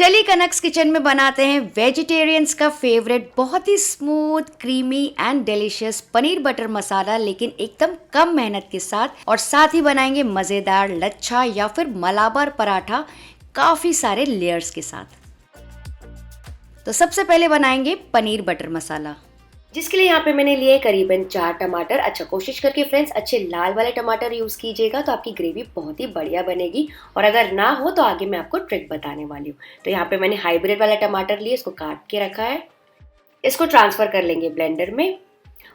चलिए कनक्स किचन में बनाते हैं वेजिटेरियंस का फेवरेट बहुत ही smooth creamy and delicious paneer butter masala, लेकिन एकदम कम मेहनत के साथ। और साथ ही बनाएंगे मज़ेदार लच्छा या फिर मलाबार पराठा काफ़ी सारे लेयर्स के साथ। तो सबसे पहले बनाएंगे पनीर बटर मसाला, जिसके लिए यहाँ पे मैंने लिए करीबन 4 टमाटर। अच्छा, कोशिश करके फ्रेंड्स अच्छे लाल वाले टमाटर यूज़ कीजिएगा तो आपकी ग्रेवी बहुत ही बढ़िया बनेगी। और अगर ना हो तो आगे मैं आपको ट्रिक बताने वाली हूँ। तो यहाँ पे मैंने हाइब्रिड वाला टमाटर लिए, इसको काट के रखा है। इसको ट्रांसफ़र कर लेंगे ब्लेंडर में।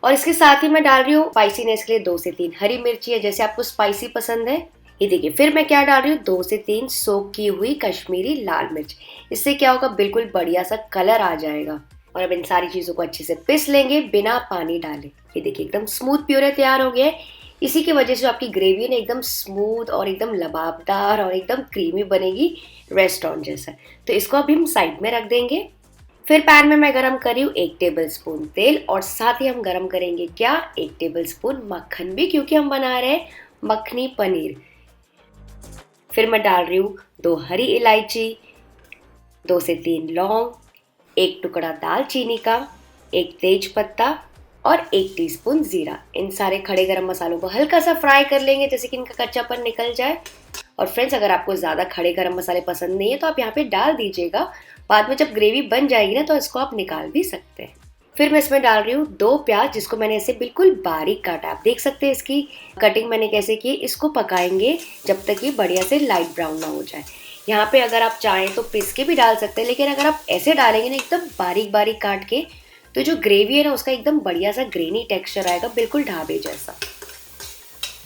और इसके साथ ही मैं डाल रही हूँ स्पाइसीनेस के लिए 2 से 3 हरी मिर्ची है, जैसे आपको स्पाइसी पसंद है। ये देखिए, फिर मैं क्या डाल रही हूँ, 2 से 3 सोक की हुई कश्मीरी लाल मिर्च। इससे क्या होगा, बिल्कुल बढ़िया सा कलर आ जाएगा। और अब इन सारी चीज़ों को अच्छे से पीस लेंगे बिना पानी डाले। ये देखिए, एकदम स्मूथ प्यूरे तैयार हो गया है। इसी की वजह से आपकी ग्रेवी ना एकदम स्मूथ और एकदम लबाबदार और एकदम क्रीमी बनेगी, रेस्टोरेंट जैसा। तो इसको अभी हम साइड में रख देंगे। फिर पैन में मैं गरम कर रही हूँ 1 टेबल स्पून तेल, और साथ ही हम गरम करेंगे क्या, 1 टेबल स्पून मक्खन भी, क्योंकि हम बना रहे हैं मखनी पनीर। फिर मैं डाल रही हूँ 2 हरी इलायची, 2 से 3 लौंग, 1 टुकड़ा दालचीनी का, 1 तेज पत्ता और 1 टीस्पून जीरा। इन सारे खड़े गरम मसालों को हल्का सा फ्राई कर लेंगे, जैसे कि इनका कच्चापन निकल जाए। और फ्रेंड्स, अगर आपको ज़्यादा खड़े गरम मसाले पसंद नहीं है तो आप यहाँ पे डाल दीजिएगा। बाद में जब ग्रेवी बन जाएगी ना तो इसको आप निकाल भी सकते हैं। फिर मैं इसमें डाल रही हूँ 2 प्याज, जिसको मैंने ऐसे बिल्कुल बारीक काटा। आप देख सकते हैं इसकी कटिंग मैंने कैसे की। इसको पकाएंगे जब तक ये बढ़िया से लाइट ब्राउन ना हो जाए। यहाँ पे अगर आप चाहें तो पिस के भी डाल सकते हैं, लेकिन अगर आप ऐसे डालेंगे ना एकदम बारीक बारीक काट के, तो जो ग्रेवी है ना उसका एकदम बढ़िया सा ग्रेनी टेक्सचर आएगा, बिल्कुल ढाबे जैसा।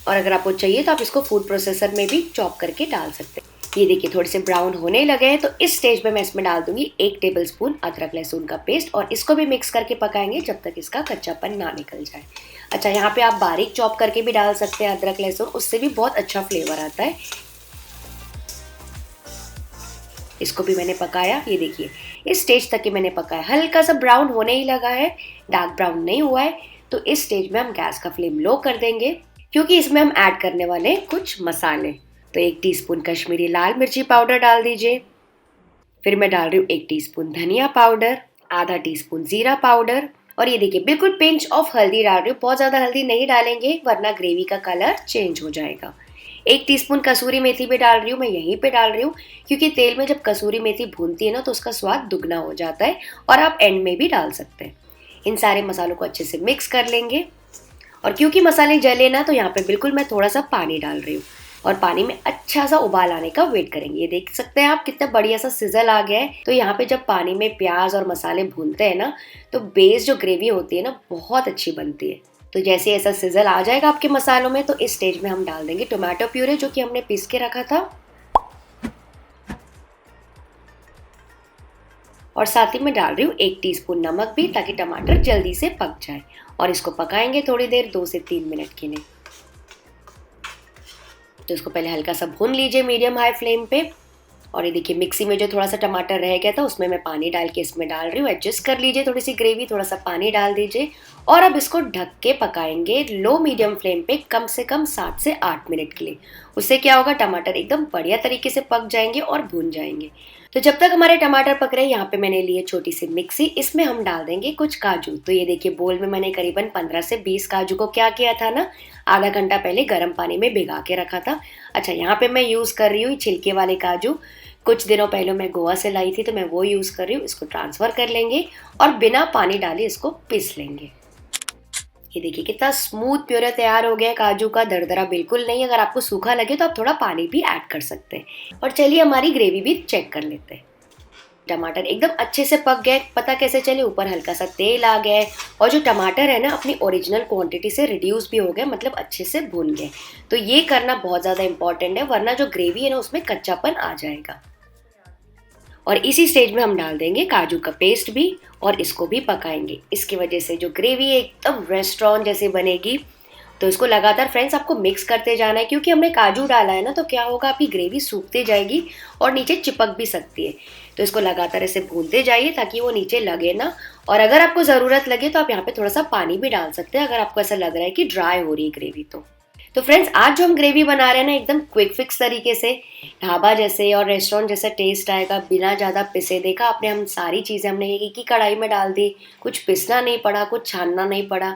और अगर आपको चाहिए तो आप इसको फूड प्रोसेसर में भी चॉप करके डाल सकते हैं। ये देखिए, थोड़े से ब्राउन होने लगे हैं, तो इस स्टेज पे मैं इसमें डाल दूंगी 1 टेबल स्पून अदरक लहसुन का पेस्ट, और इसको भी मिक्स करके पकाएंगे जब तक इसका कच्चापन ना निकल जाए। अच्छा, यहाँ पे आप बारीक चॉप करके भी डाल सकते हैं अदरक लहसुन, उससे भी बहुत अच्छा फ्लेवर आता है। इसको भी मैंने पकाया। ये देखिए, इस स्टेज तक के मैंने पकाया, हल्का सा ब्राउन होने ही लगा है, डार्क ब्राउन नहीं हुआ है। तो इस स्टेज में हम गैस का फ्लेम लो कर देंगे, क्योंकि इसमें हम ऐड करने वाले हैं कुछ मसाले। तो 1 टीस्पून कश्मीरी लाल मिर्ची पाउडर डाल दीजिए। फिर मैं डाल रही हूँ 1 टीस्पून धनिया पाउडर, आधा टीस्पून जीरा पाउडर, और ये देखिए बिल्कुल पिंच ऑफ हल्दी डाल रही हूँ। बहुत ज़्यादा हल्दी नहीं डालेंगे वरना ग्रेवी का कलर चेंज हो जाएगा। 1 टीस्पून कसूरी मेथी भी डाल रही हूँ, मैं यहीं पे डाल रही हूँ, क्योंकि तेल में जब कसूरी मेथी भूनती है ना तो उसका स्वाद दुगना हो जाता है। और आप एंड में भी डाल सकते हैं। इन सारे मसालों को अच्छे से मिक्स कर लेंगे। और क्योंकि मसाले जले ना, तो यहाँ पे बिल्कुल मैं थोड़ा सा पानी डाल रही हूँ, और पानी में अच्छा सा उबाल आने का वेट करेंगे। ये देख सकते हैं आप कितना बढ़िया सा सिजल आ गया है। तो यहाँ पे जब पानी में प्याज और मसाले भूनते हैं ना, तो बेस जो ग्रेवी होती है ना बहुत अच्छी बनती है। तो जैसे ऐसा सिजल आ जाएगा आपके मसालों में, तो इस स्टेज में हम डाल देंगे टोमेटो प्यूरे, जो कि हमने पीस के रखा था। और साथ ही मैं डाल रही हूँ 1 टीस्पून नमक भी, ताकि टमाटर जल्दी से पक जाए। और इसको पकाएंगे थोड़ी देर, 2 से 3 मिनट के लिए। तो इसको पहले हल्का सा भून लीजिए मीडियम हाई फ्लेम पे। और ये देखिए, मिक्सी में जो थोड़ा सा टमाटर रह गया था उसमें मैं पानी डाल के इसमें डाल रही हूँ। एडजस्ट कर लीजिए थोड़ी सी ग्रेवी, थोड़ा सा पानी डाल दीजिए। और अब इसको ढक के पकाएंगे लो मीडियम फ्लेम पे कम से कम 7 से 8 मिनट के लिए। उससे क्या होगा, टमाटर एकदम बढ़िया तरीके से पक जाएंगे और भून जाएंगे। तो जब तक हमारे टमाटर पक रहे हैं, यहाँ पे मैंने लिए छोटी सी मिक्सी, इसमें हम डाल देंगे कुछ काजू। तो ये देखिए, बोल में मैंने करीबन 15 से 20 काजू को क्या किया था ना, आधा घंटा पहले गर्म पानी में भिगा के रखा था। अच्छा, यहाँ पे मैं यूज़ कर रही हूँ छिलके वाले काजू। कुछ दिनों पहले मैं गोवा से लाई थी, तो मैं वो यूज़ कर रही हूँ। इसको ट्रांसफ़र कर लेंगे और बिना पानी डाले इसको पीस लेंगे। ये देखिए, कितना स्मूथ प्यूरे तैयार हो गया है काजू का, दरदरा बिल्कुल नहीं। अगर आपको सूखा लगे तो आप थोड़ा पानी भी ऐड कर सकते हैं। और चलिए हमारी ग्रेवी भी चेक कर लेते हैं। टमाटर एकदम अच्छे से पक गए, पता कैसे चले, ऊपर हल्का सा तेल आ गया है। और जो टमाटर है ना, अपनी ओरिजिनल क्वांटिटी से रिड्यूस भी हो गए, मतलब अच्छे से भून गए। तो ये करना बहुत ज़्यादा इंपॉर्टेंट है, वरना जो ग्रेवी है ना उसमें कच्चापन आ जाएगा। और इसी स्टेज में हम डाल देंगे काजू का पेस्ट भी, और इसको भी पकाएंगे। इसकी वजह से जो ग्रेवी है एकदम रेस्टोरेंट जैसे बनेगी। तो इसको लगातार फ्रेंड्स आपको मिक्स करते जाना है, क्योंकि हमने काजू डाला है ना, तो क्या होगा, आपकी ग्रेवी सूखती जाएगी और नीचे चिपक भी सकती है। तो इसको लगातार ऐसे भूनते जाइए ताकि वो नीचे लगे ना। और अगर आपको ज़रूरत लगे तो आप यहाँ पे थोड़ा सा पानी भी डाल सकते हैं, अगर आपको ऐसा लग रहा है कि ड्राई हो रही है ग्रेवी। तो तो फ्रेंड्स आज जो हम ग्रेवी बना रहे हैं ना एकदम क्विक फिक्स तरीके से, ढाबा जैसे और रेस्टोरेंट जैसा टेस्ट आएगा बिना ज़्यादा पिसे। देखा आपने, हम सारी चीज़ें हमने एक ही कढ़ाई में डाल दी, कुछ पिसना नहीं पड़ा, कुछ छानना नहीं पड़ा।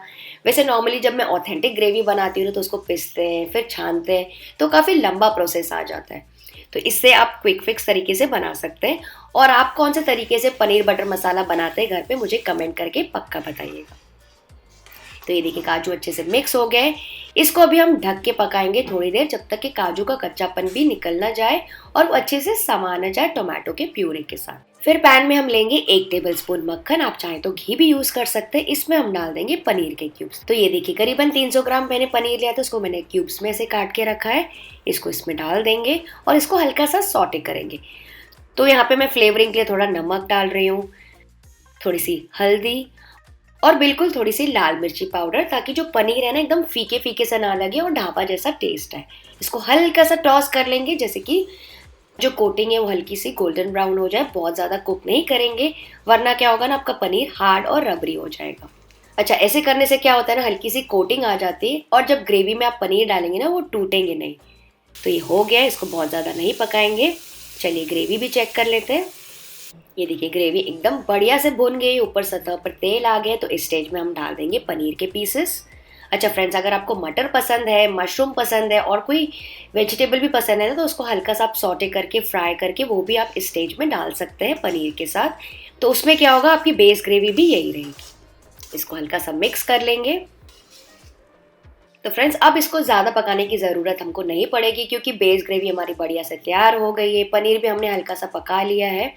वैसे नॉर्मली जब मैं ऑथेंटिक ग्रेवी बनाती हूँ तो उसको पिसते हैं फिर छानते हैं, तो काफ़ी लंबा प्रोसेस आ जाता है। तो इससे आप क्विक फिक्स तरीके से बना सकते हैं। और आप कौन से तरीके से पनीर बटर मसाला बनाते हैं घर पे, मुझे कमेंट करके पक्का बताइएगा। तो ये देखिए काजू अच्छे से मिक्स हो गए। इसको अभी हम ढक के पकाएंगे थोड़ी देर, जब तक कि काजू का कच्चापन भी निकल ना जाए और वो अच्छे से समा ना जाए टोमेटो के प्यूरे के साथ। फिर पैन में हम लेंगे 1 टेबलस्पून मक्खन, आप चाहें तो घी भी यूज कर सकते हैं। इसमें हम डाल देंगे पनीर के क्यूब्स। तो ये देखिए करीबन 300 ग्राम मैंने पनीर लिया था, उसको मैंने क्यूब्स में से काट के रखा है। इसको इसमें डाल देंगे और इसको हल्का सा सॉटे करेंगे। तो यहाँ पे मैं फ्लेवरिंग के लिए थोड़ा नमक डाल रही हूँ, थोड़ी सी हल्दी और बिल्कुल थोड़ी सी लाल मिर्ची पाउडर, ताकि जो पनीर है ना एकदम फीके फीके सा ना लगे और ढाबा जैसा टेस्ट है। इसको हल्का सा टॉस कर लेंगे, जैसे कि जो कोटिंग है वो हल्की सी गोल्डन ब्राउन हो जाए। बहुत ज़्यादा कुक नहीं करेंगे, वरना क्या होगा ना आपका पनीर हार्ड और रबरी हो जाएगा। अच्छा, ऐसे करने से क्या होता है ना, हल्की सी कोटिंग आ जाती है और जब ग्रेवी में आप पनीर डालेंगे ना वो टूटेंगे नहीं। तो ये हो गया, इसको बहुत ज़्यादा नहीं पकाएंगे। चलिए ग्रेवी भी चेक कर लेते हैं। ये देखिए ग्रेवी एकदम बढ़िया से भुन गई, ऊपर सतह पर तेल आ गया। तो इस स्टेज में हम डाल देंगे पनीर के पीसेस। अच्छा फ्रेंड्स, अगर आपको मटर पसंद है, मशरूम पसंद है और कोई वेजिटेबल भी पसंद है ना, तो उसको हल्का सा आप सॉटे करके फ्राई करके वो भी आप इस स्टेज में डाल सकते हैं पनीर के साथ। तो उसमें क्या होगा, आपकी बेस ग्रेवी भी यही रहेगी। इसको हल्का सा मिक्स कर लेंगे। तो फ्रेंड्स अब इसको ज़्यादा पकाने की ज़रूरत हमको नहीं पड़ेगी, क्योंकि बेस ग्रेवी हमारी बढ़िया से तैयार हो गई है। पनीर भी हमने हल्का सा पका लिया है।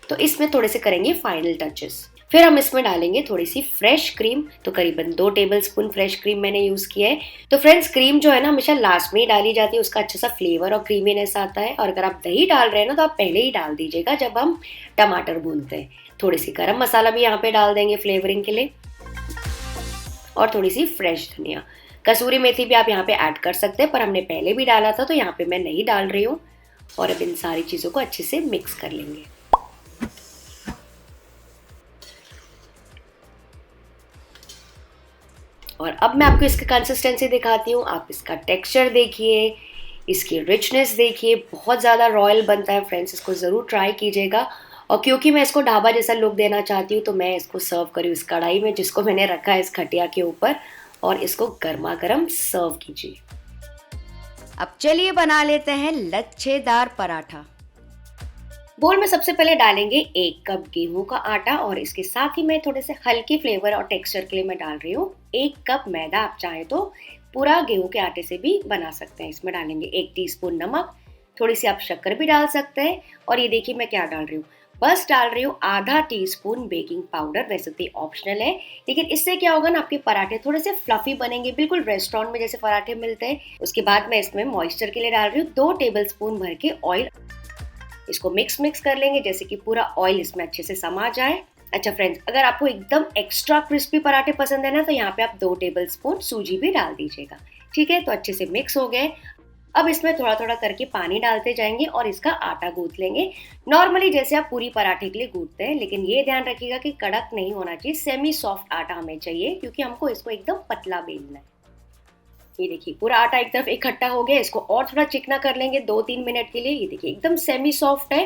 तो इसमें थोड़े से करेंगे फाइनल टचेस। फिर हम इसमें डालेंगे थोड़ी सी फ्रेश क्रीम। तो करीबन 2 टेबलस्पून फ्रेश क्रीम मैंने यूज़ किया है। तो फ्रेंड्स क्रीम जो है ना हमेशा लास्ट में ही डाली जाती है, उसका अच्छा सा फ्लेवर और क्रीमीनेस आता है। और अगर आप दही डाल रहे हैं ना तो आप पहले ही डाल दीजिएगा जब हम टमाटर भूनते हैं। थोड़ी सी गरम मसाला भी यहाँ पे डाल देंगे फ्लेवरिंग के लिए, और थोड़ी सी फ्रेश धनिया। कसूरी मेथी भी आप यहाँ पे ऐड कर सकते हैं, पर हमने पहले भी डाला था तो यहाँ पे मैं नहीं डाल रही हूँ। और अब इन सारी चीज़ों को अच्छे से मिक्स कर लेंगे। और अब मैं आपको इसकी कंसिस्टेंसी दिखाती हूँ। आप इसका टेक्सचर देखिए, इसकी रिचनेस देखिए, बहुत ज़्यादा रॉयल बनता है फ्रेंड्स। इसको ज़रूर ट्राई कीजिएगा। और क्योंकि मैं इसको ढाबा जैसा लुक देना चाहती हूँ तो मैं इसको सर्व करी इस कढ़ाई में, जिसको मैंने रखा है इस खटिया के ऊपर, और इसको गर्मा गर्म सर्व कीजिए। अब चलिए बना लेते हैं लच्छेदार पराठा। बोल में सबसे पहले डालेंगे 1 कप गेहूं का आटा, और इसके साथ ही मैं थोड़े से हल्की फ्लेवर और टेक्सचर के लिए मैं डाल रही हूँ 1 कप मैदा। आप चाहे तो पूरा गेहूं के आटे से भी बना सकते हैं। इसमें डालेंगे 1 टीस्पून नमक, थोड़ी सी आप शक्कर भी डाल सकते हैं। और ये देखिए मैं क्या डाल रही हूँ, बस डाल रही हूँ आधा टीस्पून बेकिंग पाउडर। वैसे तो ऑप्शनल है, लेकिन इससे क्या होगा ना आपके पराठे थोड़े से फ्लफी बनेंगे, बिल्कुल रेस्टोरेंट में जैसे पराठे मिलते हैं। उसके बाद मैं इसमें मॉइस्चर के लिए डाल रही हूँ 2 टेबलस्पून भर के ऑयल। इसको मिक्स कर लेंगे, जैसे कि पूरा ऑयल इसमें अच्छे से समा जाए। अच्छा फ्रेंड्स, अगर आपको एकदम एक्स्ट्रा क्रिस्पी पराठे पसंद है ना, तो यहाँ पे आप 2 टेबलस्पून सूजी भी डाल दीजिएगा। ठीक है, तो अच्छे से मिक्स हो गए। अब इसमें थोड़ा थोड़ा करके पानी डालते जाएंगे और इसका आटा गूंथ लेंगे, नॉर्मली जैसे आप पूरी पराठे के लिए गूंथते हैं। लेकिन ये ध्यान रखिएगा कि कड़क नहीं होना चाहिए, सेमी सॉफ्ट आटा हमें चाहिए, क्योंकि हमको इसको एकदम पतला बेलना है। ये देखिए पूरा आटा एक तरफ इकट्ठा हो गया। इसको और थोड़ा चिकना कर लेंगे 2-3 मिनट के लिए। ये देखिए एकदम सेमी सॉफ्ट है।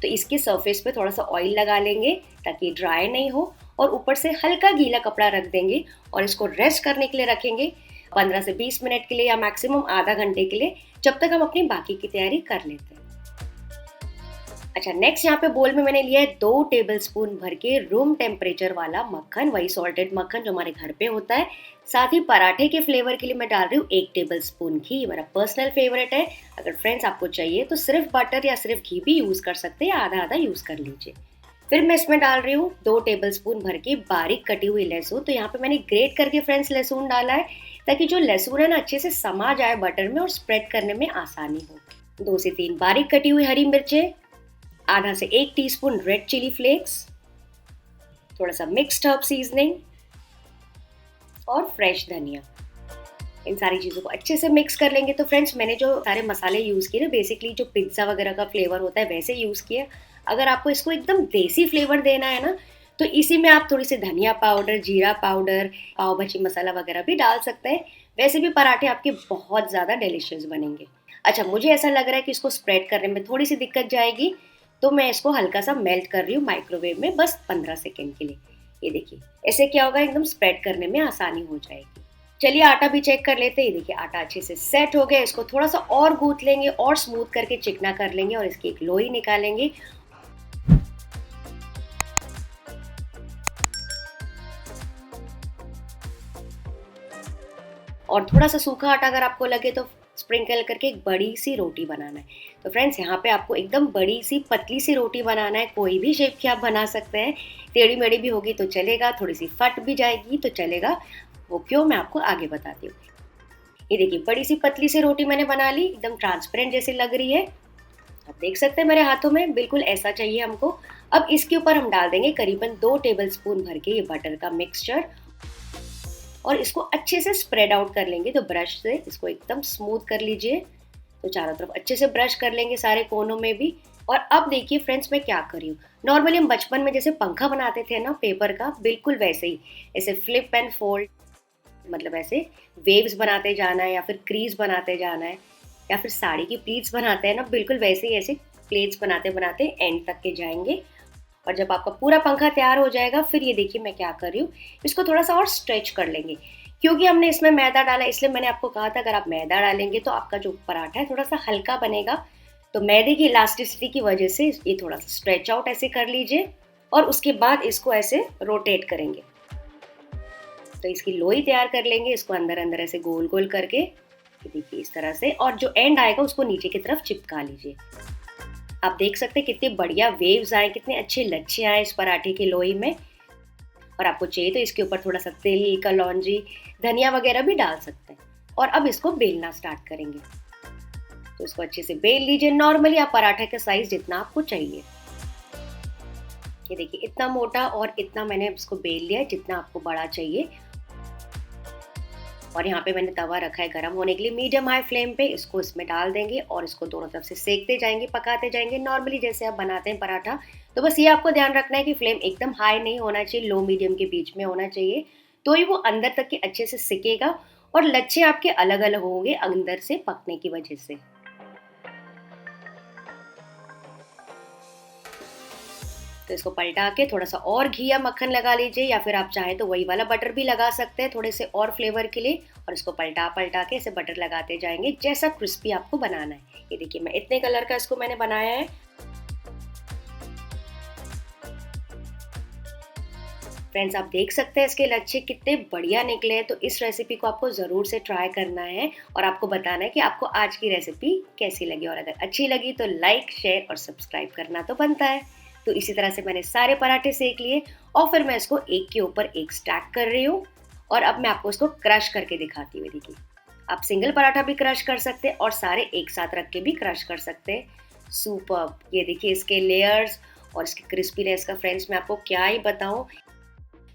तो इसके सरफेस पे थोड़ा सा ऑयल लगा लेंगे ताकि ड्राई नहीं हो, और ऊपर से हल्का गीला कपड़ा रख देंगे और इसको रेस्ट करने के लिए रखेंगे 15 से 20 मिनट के लिए, या मैक्सिमम आधा घंटे के लिए, जब तक हम अपनी बाकी की तैयारी कर लेते हैं। अच्छा नेक्स्ट यहाँ पे बोल में मैंने लिया है 2 टेबलस्पून भर के रूम टेम्परेचर वाला मक्खन, वही सॉल्टेड मक्खन जो हमारे घर पे होता है। साथ ही पराठे के फ्लेवर के लिए मैं डाल रही हूँ 1 टेबलस्पून घी, मेरा पर्सनल फेवरेट है। अगर फ्रेंड्स आपको चाहिए तो सिर्फ बटर या सिर्फ घी भी यूज़ कर सकते हैं, आधा आधा यूज़ कर लीजिए। फिर मैं इसमें डाल रही हूँ 2 टेबलस्पून भर के बारीक कटी हुई लहसुन। तो यहाँ पे मैंने ग्रेट करके फ्रेंड्स लहसुन डाला है, ताकि जो लहसुन है ना अच्छे से समा जाए बटर में और स्प्रेड करने में आसानी हो। 2 से 3 बारीक कटी हुई हरी मिर्चें, आधा से 1 टीस्पून रेड चिली फ्लेक्स, थोड़ा सा मिक्स्ड हर्ब सीजनिंग और फ्रेश धनिया। इन सारी चीज़ों को अच्छे से मिक्स कर लेंगे। तो फ्रेंड्स मैंने जो सारे मसाले यूज़ किए ना, बेसिकली जो पिज्ज़ा वगैरह का फ्लेवर होता है वैसे यूज़ किया। अगर आपको इसको एकदम देसी फ्लेवर देना है ना, तो इसी में आप थोड़ी सी धनिया पाउडर, जीरा पाउडर, पाव भाजी मसाला वगैरह भी डाल सकते हैं। वैसे भी पराठे आपके बहुत ज़्यादा डिलीशियस बनेंगे। अच्छा, मुझे ऐसा लग रहा है कि इसको स्प्रेड करने में थोड़ी सी दिक्कत जाएगी, तो मैं इसको हल्का सा मेल्ट कर रही हूँ माइक्रोवेव में, बस 15 सेकेंड के लिए। ये देखिए, ऐसे क्या होगा, एकदम स्प्रेड करने में आसानी हो जाएगी। चलिए आटा भी चेक कर लेते हैं। ये देखिए, आटा अच्छे से सेट हो गया। इसको थोड़ा सा और गूंथ लेंगे और स्मूथ करके चिकना कर लेंगे और इसकी एक लोई निकालेंगे। और थोड़ा सा सूखा आटा अगर आपको लगे तो स्प्रिंकल करके एक बड़ी सी रोटी बनाना है। तो फ्रेंड्स, यहाँ पे आपको एकदम बड़ी सी पतली सी रोटी बनाना है। कोई भी शेप की आप बना सकते हैं, टेढ़ी मेढ़ी भी होगी तो चलेगा, थोड़ी सी फट भी जाएगी तो चलेगा। वो क्यों, मैं आपको आगे बताती हूँ। ये देखिए, बड़ी सी पतली सी रोटी मैंने बना ली, एकदम ट्रांसपेरेंट जैसी लग रही है। आप देख सकते हैं मेरे हाथों में, बिल्कुल ऐसा चाहिए हमको। अब इसके ऊपर हम डाल देंगे करीबन 2 टेबल स्पून भर के ये बटर का मिक्सचर और इसको अच्छे से स्प्रेड आउट कर लेंगे। तो ब्रश से इसको एकदम स्मूथ कर लीजिए। तो चारों तरफ अच्छे से ब्रश कर लेंगे, सारे कोनों में भी। और अब देखिए फ्रेंड्स, मैं क्या कर रही हूँ। नॉर्मली हम बचपन में जैसे पंखा बनाते थे ना पेपर का, बिल्कुल वैसे ही, ऐसे फ्लिप एंड फोल्ड, मतलब ऐसे वेव्स बनाते जाना है या फिर क्रीज बनाते जाना है या फिर साड़ी की प्लीट्स बनाते हैं ना, बिल्कुल वैसे ही ऐसे प्लेट्स बनाते बनाते एंड तक के जाएंगे। और जब आपका पूरा पंखा तैयार हो जाएगा, फिर ये देखिए मैं क्या कर रही हूँ, इसको थोड़ा सा और स्ट्रेच कर लेंगे। क्योंकि हमने इसमें मैदा डाला, इसलिए मैंने आपको कहा था अगर आप मैदा डालेंगे तो आपका जो पराठा है थोड़ा सा हल्का बनेगा। तो मैदे की इलास्टिसिटी की वजह से ये थोड़ा सा स्ट्रेच आउट ऐसे कर लीजिए और उसके बाद इसको ऐसे रोटेट करेंगे। तो इसकी लोई तैयार कर लेंगे, इसको अंदर अंदर ऐसे गोल गोल करके, ये देखिए इस तरह से। और जो एंड आएगा उसको नीचे की तरफ चिपका लीजिए। आप देख सकते हैं कितने बढ़िया वेव्स आए, कितने अच्छे लच्छे आए इस पराठे की लोई में। और आपको चाहिए तो इसके ऊपर थोड़ा सा तिल, कलौंजी, धनिया वगैरह भी डाल सकते हैं। और अब इसको बेलना स्टार्ट करेंगे। तो इसको अच्छे से बेल लीजिए, नॉर्मली आप पराठे का साइज जितना आपको चाहिए। ये देखिए, इतना मोटा और इतना मैंने इसको बेल लिया है जितना आपको बड़ा चाहिए। और यहाँ पे मैंने तवा रखा है गरम होने के लिए, मीडियम हाई फ्लेम पे। इसको इसमें डाल देंगे और इसको दोनों तरफ से सेकते जाएंगे, पकाते जाएंगे, नॉर्मली जैसे आप बनाते हैं पराठा। तो बस ये आपको ध्यान रखना है कि फ्लेम एकदम हाई नहीं होना चाहिए, लो मीडियम के बीच में होना चाहिए। तो ही वो अंदर तक के अच्छे से सिकेगा और लच्छे आपके अलग अलग होंगे अंदर से पकने की वजह से। तो इसको पलटा के थोड़ा सा और घी या मक्खन लगा लीजिए, या फिर आप चाहें तो वही वाला बटर भी लगा सकते हैं थोड़े से और फ्लेवर के लिए। और इसको पलटा पलटा के इसे बटर लगाते जाएंगे जैसा क्रिस्पी आपको बनाना है। ये देखिए, मैं इतने कलर का इसको मैंने बनाया है। फ्रेंड्स, आप देख सकते हैं इसके लच्छे कितने बढ़िया निकले हैं। तो इस रेसिपी को आपको ज़रूर से ट्राई करना है और आपको बताना है कि आपको आज की रेसिपी कैसी लगी। और अगर अच्छी लगी तो लाइक, शेयर और सब्सक्राइब करना तो बनता है। तो इसी तरह से मैंने सारे पराठे सेक लिए और फिर मैं इसको एक के ऊपर एक स्टैक कर रही हूँ। और अब मैं आपको इसको क्रश करके दिखाती हूँ। देखिए, आप सिंगल पराठा भी क्रश कर सकते हैं और सारे एक साथ रख के भी क्रश कर सकते हैं। सुपर्ब! ये देखिए इसके लेयर्स और इसकी क्रिस्पीनेस का फ्रेंड्स मैं आपको क्या ही बताऊँ।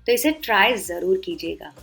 तो इसे ट्राई ज़रूर कीजिएगा।